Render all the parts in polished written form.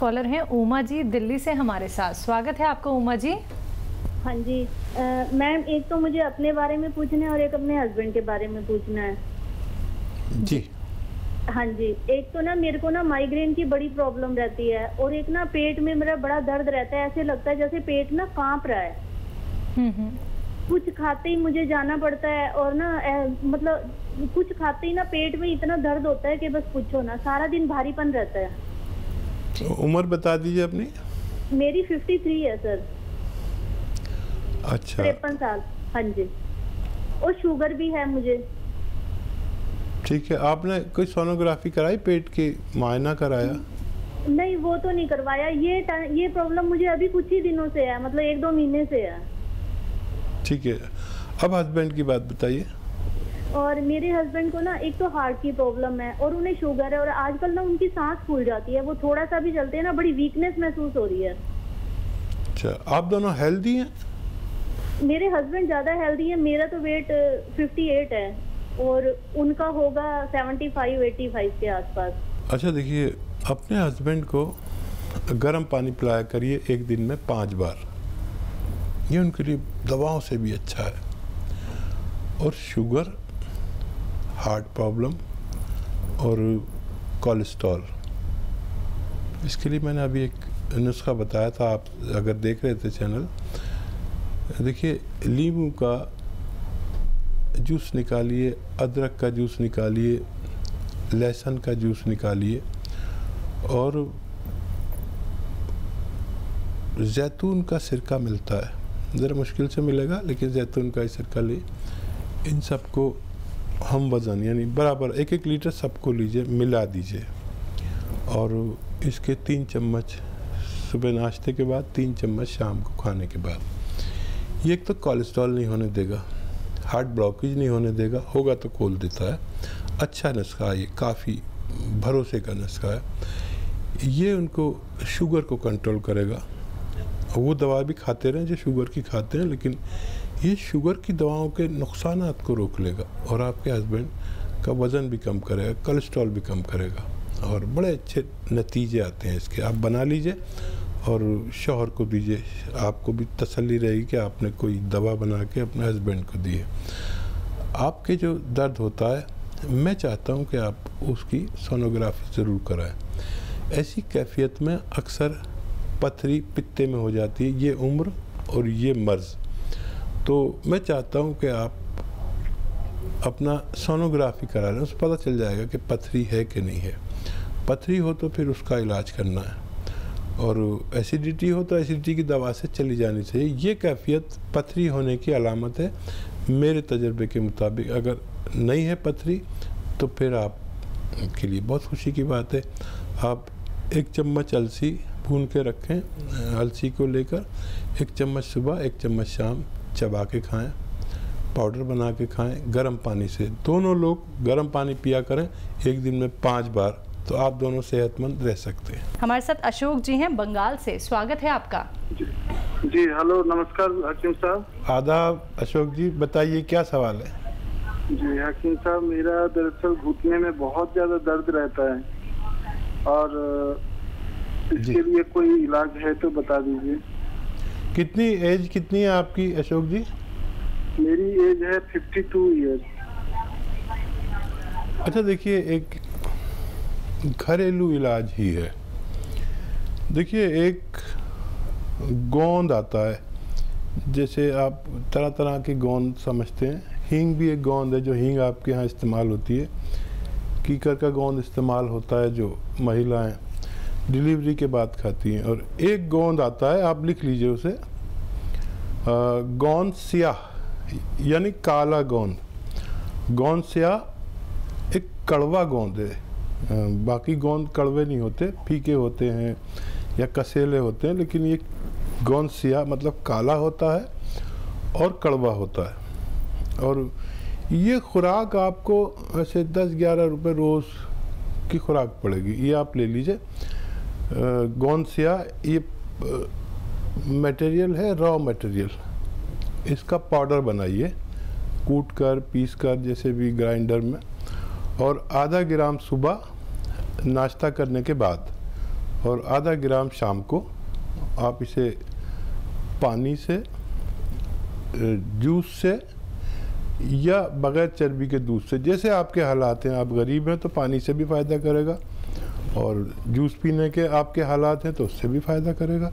Collar हैं उमा जी दिल्ली से हमारे साथ। स्वागत है आपका उमा जी। हाँ जी मैम, एक तो मुझे अपने बारे में पूछना है और एक अपने हस्बैंड के बारे में पूछना है जी। हाँ जी, एक तो ना मेरे को ना माइग्रेन की बड़ी प्रॉब्लम रहती है और एक ना पेट में मेरा बड़ा दर्द रहता है। ऐसे लगता है जैसे पेट ना कांप रहा है। कुछ खाते ही मुझे जाना पड़ता है और ना मतलब कुछ खाते ही ना पेट में इतना दर्द होता है कि बस पूछो ना, सारा दिन भारीपन रहता है। उम्र बता दीजिए अपनी। मेरी 53 है सर। अच्छा, 53 साल। हाँ जी, और शुगर भी है मुझे। ठीक है। आपने कोई सोनोग्राफी कराई, पेट की मायना कराया? नहीं, वो तो नहीं करवाया। ये प्रॉब्लम मुझे अभी कुछ ही दिनों से है, मतलब 1-2 महीने से है। ठीक है, अब हस्बैंड की बात बताइए। और मेरे हस्बैंड को ना एक तो हार्ट की प्रॉब्लम है और उन्हें शुगर है और आजकल ना उनकी सांस फूल जाती है। वो थोड़ा सा भी चलते हैं ना बड़ी वीकनेस महसूस हो रही है। अच्छा, आप दोनों हेल्दी हैं? मेरे हस्बैंड ज्यादा हेल्दी है। मेरा तो वेट 58 है और उनका होगा 75-85 के आसपास। अच्छा, देखिए, अपने हस्बैंड को गर्म पानी पिलाया करिए एक दिन में 5 बार। ये उनके लिए दवाओं से भी अच्छा है। और शुगर, हार्ट प्रॉब्लम और कोलेस्ट्रॉल, इसके लिए मैंने अभी एक नुस्खा बताया था। आप अगर देख रहे थे चैनल, देखिए, नींबू का जूस निकालिए, अदरक का जूस निकालिए, लहसुन का जूस निकालिए और जैतून का सिरका मिलता है, ज़रा मुश्किल से मिलेगा लेकिन जैतून का सिरका ले। इन सबको हम वज़न यानी बराबर 1-1 लीटर सबको लीजिए, मिला दीजिए और इसके 3 चम्मच सुबह नाश्ते के बाद, 3 चम्मच शाम को खाने के बाद। ये एक तो कोलेस्ट्रॉल नहीं होने देगा, हार्ट ब्लॉकेज नहीं होने देगा, होगा तो खोल देता है। अच्छा नुस्खा है ये, काफ़ी भरोसे का नुस्खा है। ये उनको शुगर को कंट्रोल करेगा। वो दवा भी खाते रहें जो शुगर की खाते हैं, लेकिन ये शुगर की दवाओं के नुकसानात को रोक लेगा और आपके हस्बैंड का वज़न भी कम करेगा, कोलेस्ट्रॉल भी कम करेगा और बड़े अच्छे नतीजे आते हैं इसके। आप बना लीजिए और शौहर को दीजिए, आपको भी तसल्ली रहेगी कि आपने कोई दवा बना के अपने हस्बैंड को दी है। आपके जो दर्द होता है, मैं चाहता हूं कि आप उसकी सोनोग्राफी ज़रूर कराएं। ऐसी कैफियत में अक्सर पथरी पित्ते में हो जाती है, ये उम्र और ये मर्ज़। तो मैं चाहता हूं कि आप अपना सोनोग्राफी करा लें, उससे पता चल जाएगा कि पथरी है कि नहीं है। पथरी हो तो फिर उसका इलाज करना है और एसिडिटी हो तो एसिडिटी की दवा से चली जानी चाहिए। ये कैफियत पथरी होने की अलामत है मेरे तजर्बे के मुताबिक। अगर नहीं है पथरी तो फिर आप के लिए बहुत खुशी की बात है। आप 1 चम्मच अलसी भून के रखें, अलसी को लेकर 1 चम्मच सुबह 1 चम्मच शाम चबा के खाएं, पाउडर बना के खाएं गर्म पानी से। दोनों लोग गर्म पानी पिया करें एक दिन में 5 बार, तो आप दोनों सेहतमंद रह सकते हैं। हमारे साथ अशोक जी हैं बंगाल से। स्वागत है आपका। जी हेलो, नमस्कार हकीम साहब। आदाब अशोक जी, बताइए क्या सवाल है? जी हकीम साहब, मेरा दरअसल घुटने में बहुत ज्यादा दर्द रहता है और इसके लिए कोई इलाज है तो बता दीजिए। कितनी एज कितनी है आपकी अशोक जी? मेरी एज है 52 ईयर्स। अच्छा, देखिए, एक घरेलू इलाज ही है। देखिए, एक गोंद आता है, जैसे आप तरह तरह की गोंद समझते हैं। हींग भी एक गोंद है जो हींग आपके यहाँ इस्तेमाल होती है। कीकर का गोंद इस्तेमाल होता है जो महिलाएं डिलीवरी के बाद खाती हैं। और एक गोंद आता है, आप लिख लीजिए उसे, गोंद स्याह यानी काला गोंद। गोंद स्याह एक कड़वा गोंद है। बाकी गोंद कड़वे नहीं होते, फीके होते हैं या कसेले होते हैं, लेकिन ये गोंद स्याह मतलब काला होता है और कड़वा होता है। और ये खुराक आपको ऐसे 10-11 रुपये रोज़ की खुराक पड़ेगी। ये आप ले लीजिए। गोंद स्याह ये मटेरियल है, रॉ मटेरियल। इसका पाउडर बनाइए, कूट कर पीस कर जैसे भी ग्राइंडर में, और आधा ग्राम सुबह नाश्ता करने के बाद और आधा ग्राम शाम को आप इसे पानी से, जूस से या बग़ैर चर्बी के दूध से, जैसे आपके हालात हैं। आप गरीब हैं तो पानी से भी फ़ायदा करेगा, और जूस पीने के आपके हालात हैं तो उससे भी फ़ायदा करेगा।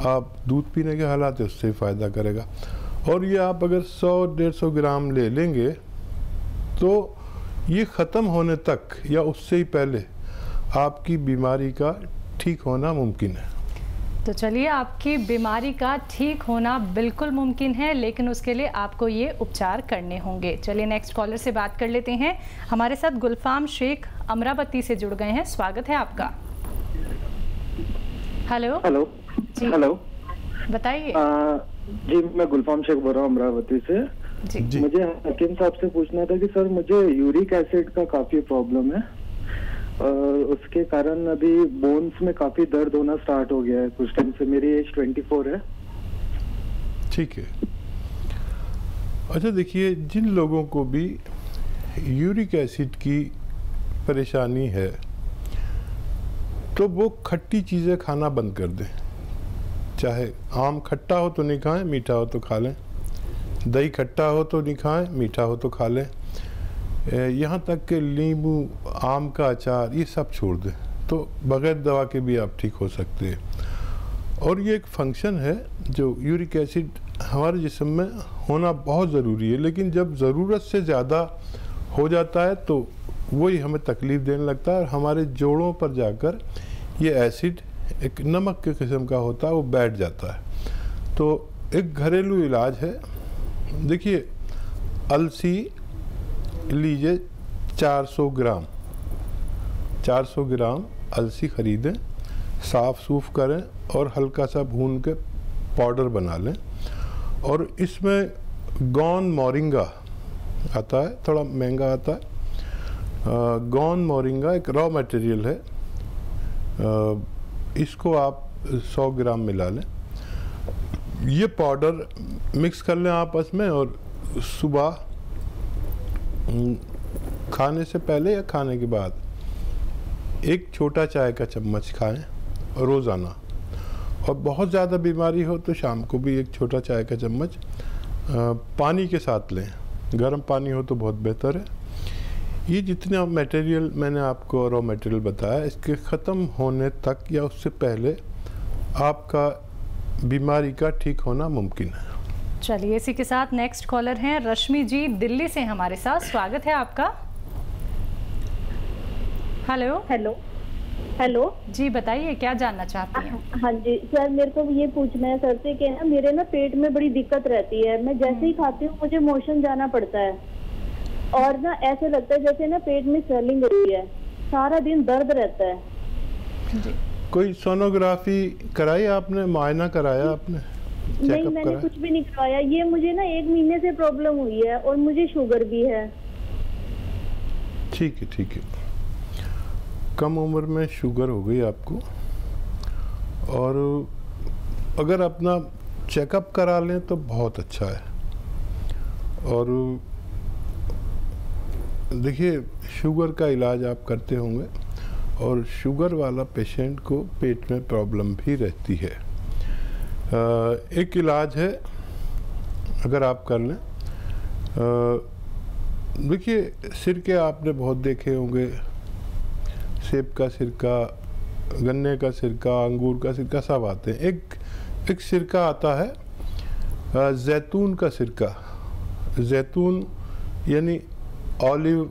आप दूध पीने के हालात हैं उससे भी फ़ायदा करेगा। और ये आप अगर 100-150 ग्राम ले लेंगे तो ये ख़त्म होने तक या उससे ही पहले आपकी बीमारी का ठीक होना मुमकिन है। तो चलिए, आपकी बीमारी का ठीक होना बिल्कुल मुमकिन है, लेकिन उसके लिए आपको ये उपचार करने होंगे। चलिए नेक्स्ट कॉलर से बात कर लेते हैं। हमारे साथ गुलफाम शेख अमरावती से जुड़ गए हैं, स्वागत है आपका। हेलो हेलो जी, हेलो, बताइए। जी मैं गुलफाम शेख बोल रहा हूँ अमरावती से। जी। मुझे हकीम साहब से पूछना था कि सर मुझे यूरिक एसिड का काफी प्रॉब्लम है, और उसके कारण अभी बोन्स में काफी दर्द होना स्टार्ट हो गया है कुछ टाइम से। मेरी एज 24 है। ठीक है। अच्छा देखिए, जिन लोगों को भी यूरिक एसिड की परेशानी है तो वो खट्टी चीज़ें खाना बंद कर दें। चाहे आम खट्टा हो तो नहीं खाएं, मीठा हो तो खा लें। दही खट्टा हो तो नहीं खाएं, मीठा हो तो खा लें। यहाँ तक कि नींबू, आम का अचार, ये सब छोड़ दें, तो बग़ैर दवा के भी आप ठीक हो सकते हैं। और ये एक फंक्शन है जो यूरिक एसिड हमारे जिस्म में होना बहुत ज़रूरी है, लेकिन जब ज़रूरत से ज़्यादा हो जाता है तो वही हमें तकलीफ़ देने लगता है, और हमारे जोड़ों पर जाकर ये एसिड एक नमक के किस्म का होता है, वो बैठ जाता है। तो एक घरेलू इलाज है। देखिए, अलसी लीजिए 400 ग्राम, 400 ग्राम अलसी ख़रीदें, साफ़ सूफ करें और हल्का सा भून के पाउडर बना लें। और इसमें गौन मोरिंगा आता है, थोड़ा महंगा आता है। गौन मोरिंगा एक रॉ मटेरियल है, इसको आप 100 ग्राम मिला लें। ये पाउडर मिक्स कर लें आपस में, और सुबह खाने से पहले या खाने के बाद एक छोटा चाय का चम्मच खाएं रोज़ाना। और बहुत ज़्यादा बीमारी हो तो शाम को भी एक छोटा चाय का चम्मच पानी के साथ लें। गर्म पानी हो तो बहुत बेहतर है। ये जितना मटेरियल मैंने आपको रॉ मटेरियल बताया, इसके ख़त्म होने तक या उससे पहले आपका बीमारी का ठीक होना मुमकिन है। चलिए, इसी के साथ नेक्स्ट कॉलर हैं रश्मि जी, दिल्ली से हमारे साथ, स्वागत है आपका। हेलो हेलो हेलो जी, बताइए क्या जानना चाहती हैं। हाँ जी सर, मेरे को ये पूछना है सर से कि ना मेरे ना पेट में बड़ी दिक्कत रहती है। मैं जैसे ही खाती हूँ मुझे मोशन जाना पड़ता है, और ना ऐसे लगता है जैसे ना पेट में स्वेलिंग होती है, सारा दिन दर्द रहता है जी। कोई सोनोग्राफी कराई आपने, मुआयना कराया आपने? नहीं, मैंने कुछ भी नहीं करवाया। ये मुझे ना 1 महीने से प्रॉब्लम हुई है, और मुझे शुगर भी है। ठीक है, ठीक है। कम उम्र में शुगर हो गई आपको, और अगर अपना चेकअप करा लें तो बहुत अच्छा है। और देखिए, शुगर का इलाज आप करते होंगे, और शुगर वाला पेशेंट को पेट में प्रॉब्लम भी रहती है। एक इलाज है, अगर आप कर लें। देखिए, सिरके आपने बहुत देखे होंगे, सेब का सिरका, गन्ने का सिरका, अंगूर का सिरका, सब आते हैं। एक सिरका आता है जैतून का सिरका। जैतून यानी ऑलिव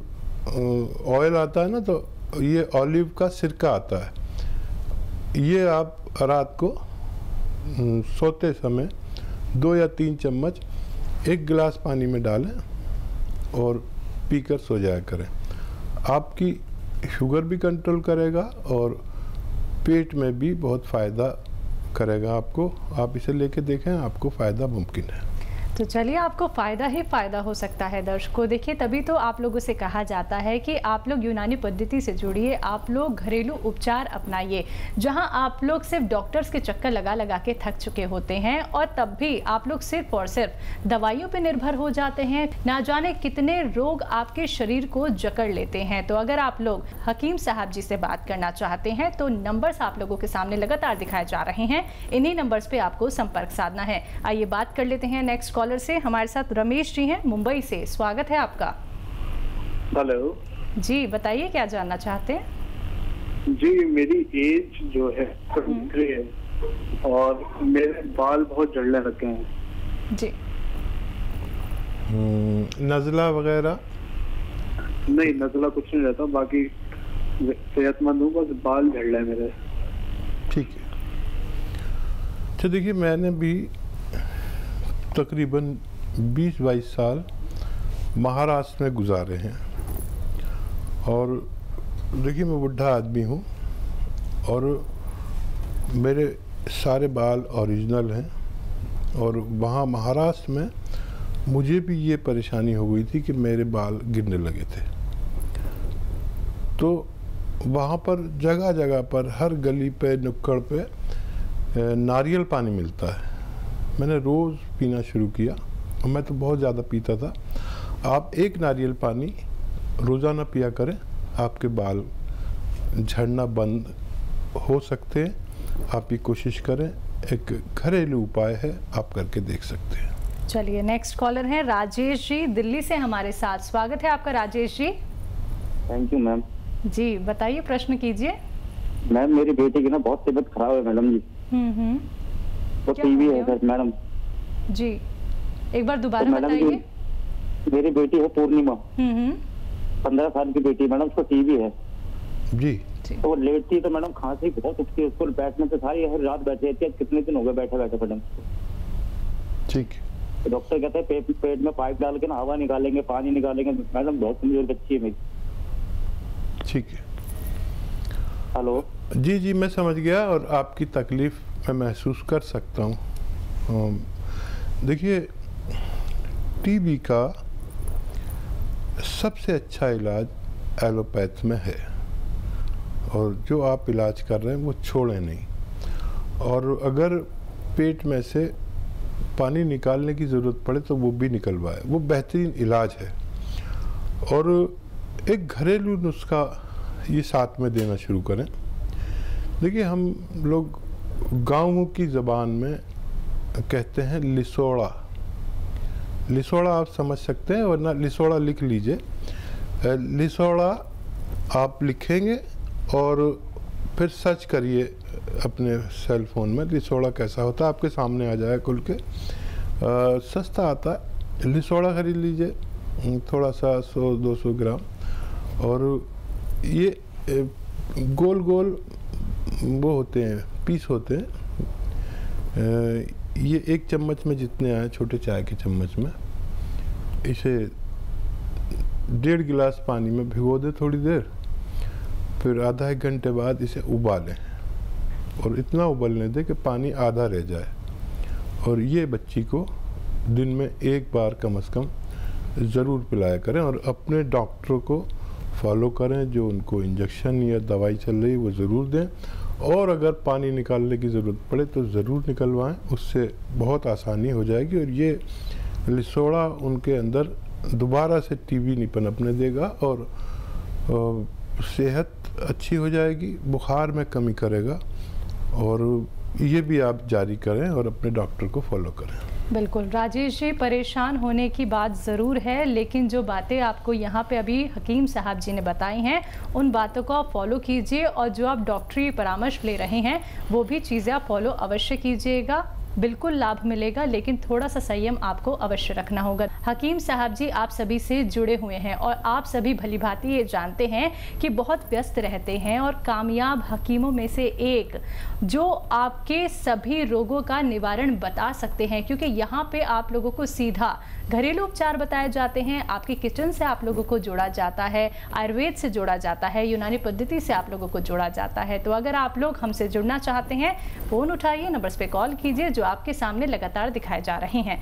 ऑयल आता है ना, तो ये ऑलिव का सिरका आता है। ये आप रात को सोते समय 2 या 3 चम्मच 1 गिलास पानी में डालें और पीकर सो जाया करें। आपकी शुगर भी कंट्रोल करेगा और पेट में भी बहुत फ़ायदा करेगा आपको। आप इसे लेके देखें, आपको फ़ायदा मुमकिन है। तो चलिए, आपको फ़ायदा ही फ़ायदा हो सकता है दर्शकों। देखिए, तभी तो आप लोगों से कहा जाता है कि आप लोग यूनानी पद्धति से जुड़िए, आप लोग घरेलू उपचार अपनाइए, जहां आप लोग सिर्फ डॉक्टर्स के चक्कर लगा लगा के थक चुके होते हैं और तब भी आप लोग सिर्फ और सिर्फ दवाइयों पे निर्भर हो जाते हैं। ना जाने कितने रोग आपके शरीर को जकड़ लेते हैं। तो अगर आप लोग हकीम साहब जी से बात करना चाहते हैं तो नंबर्स आप लोगों के सामने लगातार दिखाए जा रहे हैं, इन्हीं नंबर्स पे आपको संपर्क साधना है। आइए बात कर लेते हैं नेक्स्ट कॉलर से। हमारे साथ रमेश जी हैं मुंबई से, स्वागत है आपका। हेलो जी, बताइए क्या जानना चाहते हैं। जी, मेरी एज जो है 23 है और मेरे बाल बहुत झड़ने लगे हैं। जी, नज़ला वगैरह? नहीं, नज़ला कुछ नहीं रहता, बाकी सेहतमंद हूँ, बस बाल झड़ रहे हैं मेरे। ठीक है। तो देखिए, मैंने भी तकरीबन 20-22 साल महाराष्ट्र में गुजारे हैं और देखिए, मैं बुढ़ा आदमी हूँ और मेरे सारे बाल ओरिजिनल हैं और वहाँ महाराष्ट्र में मुझे भी ये परेशानी हो गई थी कि मेरे बाल गिरने लगे थे। तो वहाँ पर जगह जगह पर हर गली पे नुक्कड़ पे नारियल पानी मिलता है। मैंने रोज़ पीना शुरू किया और मैं तो बहुत ज़्यादा पीता था। आप एक नारियल पानी रोज़ाना पिया करें, आपके बाल झड़ना बंद हो सकते हैं। आप ये कोशिश करें, एक घरेलू उपाय है, आप करके देख सकते हैं। चलिए, नेक्स्ट कॉलर हैं राजेश जी दिल्ली से हमारे साथ, स्वागत है आपका Rajesh ji. Thank you ma'am. जी, बताइए, प्रश्न कीजिए। मैम, मेरी बेटी की ना बहुत तबीयत खराब है मैडम जी। तो टीवी है सर मैडम जी, एक बार दोबारा बताइए। मेरी बेटी है पूर्णिमा, 15 साल की बेटी मैडम, उसको टीवी है जी। तो वो लेटती है तो मैडम खांसी बहुत उठती है, उसको बैठने से सारी हर रात बैठे रहती है। कितने दिन हो गए बैठे बैठे मैडम। ठीक है। तो डॉक्टर कहते हैं पेट में पाइप डाल के ना हवा निकालेंगे, पानी निकालेंगे। मैडम बहुत कमजोर बच्ची है मेरी। ठीक है। हेलो जी जी, मैं समझ गया और आपकी तकलीफ मैं महसूस कर सकता हूँ। देखिए, टीबी का सबसे अच्छा इलाज एलोपैथ में है और जो आप इलाज कर रहे हैं वो छोड़ें नहीं। और अगर पेट में से पानी निकालने की ज़रूरत पड़े तो वो भी निकलवाए, वो बेहतरीन इलाज है। और एक घरेलू नुस्खा ये साथ में देना शुरू करें। देखिए, हम लोग गाँवों की ज़बान में कहते हैं लिसोड़ा। लिसोड़ा आप समझ सकते हैं, वरना लिसोड़ा लिख लीजिए। लिसोड़ा आप लिखेंगे और फिर सर्च करिए अपने सेल फोन में, लिसोड़ा कैसा होता है, आपके सामने आ जाए खुल के। सस्ता आता है, लिसोड़ा खरीद लीजिए, थोड़ा सा 100-200 ग्राम। और ये गोल गोल वो होते हैं, पीस होते हैं। ये 1 चम्मच में जितने आए, छोटे चाय के चम्मच में, इसे 1.5 गिलास पानी में भिगो दें थोड़ी देर, फिर आधा 1 घंटे बाद इसे उबालें और इतना उबलने दें कि पानी आधा रह जाए। और ये बच्ची को दिन में 1 बार कम से कम ज़रूर पिलाया करें और अपने डॉक्टरों को फॉलो करें। जो उनको इंजेक्शन या दवाई चल रही है वो ज़रूर दें और अगर पानी निकालने की ज़रूरत पड़े तो ज़रूर निकलवाएं, उससे बहुत आसानी हो जाएगी। और ये लिसोड़ा उनके अंदर दोबारा से टीबी नहीं पनपने देगा और सेहत अच्छी हो जाएगी, बुखार में कमी करेगा। और ये भी आप जारी करें और अपने डॉक्टर को फॉलो करें। बिल्कुल राजेश जी, परेशान होने की बात ज़रूर है, लेकिन जो बातें आपको यहाँ पे अभी हकीम साहब जी ने बताई हैं उन बातों को आप फॉलो कीजिए और जो आप डॉक्टरी परामर्श ले रहे हैं वो भी चीज़ें आप फॉलो अवश्य कीजिएगा। बिल्कुल लाभ मिलेगा, लेकिन थोड़ा सा संयम आपको अवश्य रखना होगा। हकीम साहब जी आप सभी से जुड़े हुए हैं और आप सभी भलीभांति ये जानते हैं कि बहुत व्यस्त रहते हैं और कामयाब हकीमों में से एक जो आपके सभी रोगों का निवारण बता सकते हैं, क्योंकि यहाँ पे आप लोगों को सीधा घरेलू उपचार बताए जाते हैं। आपके किचन से आप लोगों को जोड़ा जाता है, आयुर्वेद से जोड़ा जाता है, यूनानी पद्धति से आप लोगों को जोड़ा जाता है। तो अगर आप लोग हमसे जुड़ना चाहते हैं, फ़ोन उठाइए, नंबर्स पे कॉल कीजिए जो आपके सामने लगातार दिखाए जा रहे हैं।